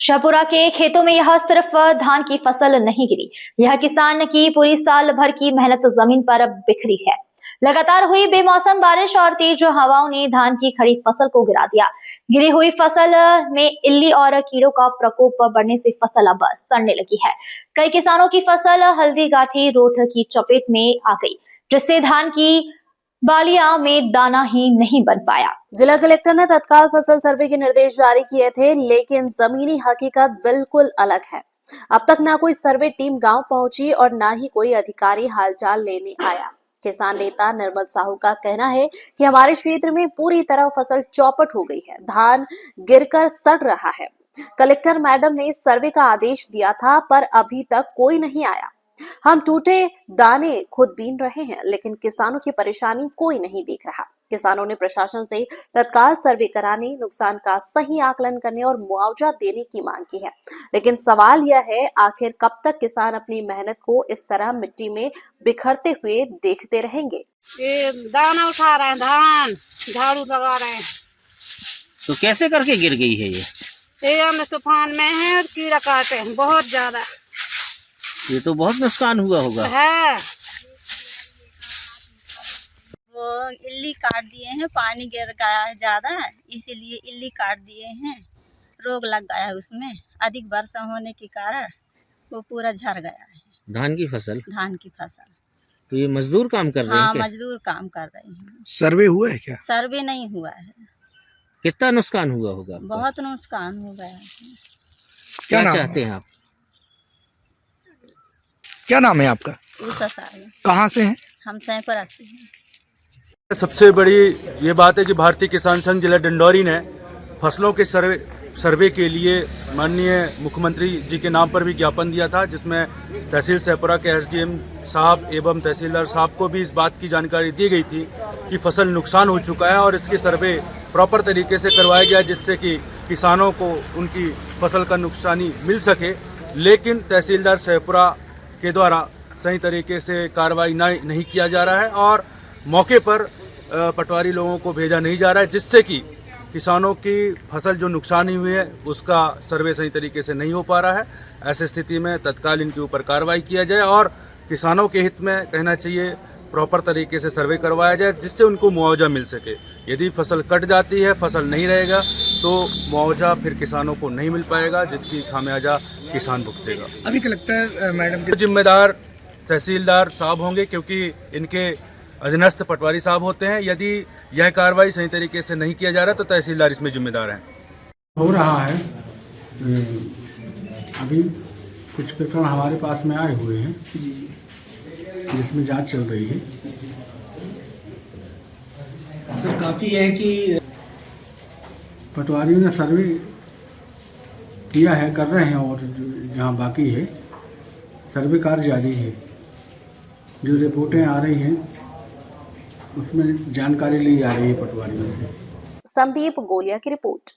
शाहपुरा के खेतों में यह सिर्फ धान की फसल नहीं गिरी, यह किसान की पूरी साल भर की मेहनत जमीन पर बिखरी है। लगातार हुई बेमौसम बारिश और तेज हवाओं ने धान की खड़ी फसल को गिरा दिया। गिरी हुई फसल में इल्ली और कीड़ों का प्रकोप बढ़ने से फसल अब सड़ने लगी है। कई किसानों की फसल हल्दी गाठी रोग की चपेट में आ गई, जिससे धान की बालियां में दाना ही नहीं बन पाया। जिला कलेक्टर ने तत्काल फसल सर्वे के निर्देश जारी किए थे, लेकिन जमीनी हकीकत बिल्कुल अलग है। अब तक ना कोई सर्वे टीम गांव पहुंची और ना ही कोई अधिकारी हालचाल लेने आया। किसान नेता निर्मल साहू का कहना है कि हमारे क्षेत्र में पूरी तरह फसल चौपट हो गई है, धान गिरकर सड़ रहा है। कलेक्टर मैडम ने सर्वे का आदेश दिया था, पर अभी तक कोई नहीं आया। हम टूटे दाने खुद बीन रहे हैं, लेकिन किसानों की परेशानी कोई नहीं देख रहा। किसानों ने प्रशासन से तत्काल सर्वे कराने, नुकसान का सही आकलन करने और मुआवजा देने की मांग की है। लेकिन सवाल यह है, आखिर कब तक किसान अपनी मेहनत को इस तरह मिट्टी में बिखरते हुए देखते रहेंगे। ये दाना उठा रहे हैं, धान झाड़ू लगा रहे हैं। तो कैसे करके गिर गई है ये हम तूफान में है और कीड़ा काटे हैं बहुत ज्यादा। ये तो बहुत नुकसान हुआ होगा है। वो इल्ली काट दिए हैं, पानी गिर गया है ज्यादा, इसीलिए इल्ली काट दिए हैं। रोग लग गया है उसमें, अधिक वर्षा होने के कारण वो पूरा झड़ गया है। धान की फसल। तो ये मजदूर काम कर रहे हैं क्या? मजदूर काम कर रहे हैं। सर्वे हुआ है क्या? सर्वे नहीं हुआ है। कितना नुकसान हुआ होगा? बहुत नुकसान हो गया है। क्या चाहते हैं आप? क्या नाम है आपका? उषा साहब। कहाँ से हैं? हम सैंपरा से हैं। सबसे बड़ी ये बात है कि भारतीय किसान संघ जिला डिंडौरी ने फसलों के सर्वे के लिए माननीय मुख्यमंत्री जी के नाम पर भी ज्ञापन दिया था, जिसमें तहसील सैंपरा के एसडीएम साहब एवं तहसीलदार साहब को भी इस बात की जानकारी दी गई थी कि फसल नुकसान हो चुका है और इसकी सर्वे प्रॉपर तरीके से करवाया गया, जिससे कि किसानों को उनकी फसल का नुकसानी मिल सके। लेकिन तहसीलदार सैंपरा के द्वारा सही तरीके से कार्रवाई नहीं किया जा रहा है और मौके पर पटवारी लोगों को भेजा नहीं जा रहा है, जिससे कि किसानों की फसल जो नुकसान हुई है उसका सर्वे सही तरीके से नहीं हो पा रहा है। ऐसी स्थिति में तत्काल इनके ऊपर कार्रवाई किया जाए और किसानों के हित में कहना चाहिए प्रॉपर तरीके से सर्वे करवाया जाए, जिससे उनको मुआवजा मिल सके। यदि फसल कट जाती है, फसल नहीं रहेगा, तो मुआवजा फिर किसानों को नहीं मिल पाएगा, जिसकी खामियाजा किसान भुगतेगा। अभी कलेक्टर मैडम के जिम्मेदार तहसीलदार साहब होंगे, क्योंकि इनके अधीनस्थ पटवारी साहब होते हैं। यदि यह कार्रवाई सही तरीके से नहीं किया जा रहा तो तहसीलदार इसमें जिम्मेदार हैं। हो रहा है। अभी कुछ प्रकरण हमारे पास में आए हुए हैं जिसमें जांच चल रही है। सर काफी है कि पटवारियों ने सर्वे किया है, कर रहे हैं, और जहाँ बाकी है सर्वे कार्य जारी है। जो रिपोर्टें आ रही हैं उसमें जानकारी ली जा रही है पटवारियों से। संदीप गोलिया की रिपोर्ट।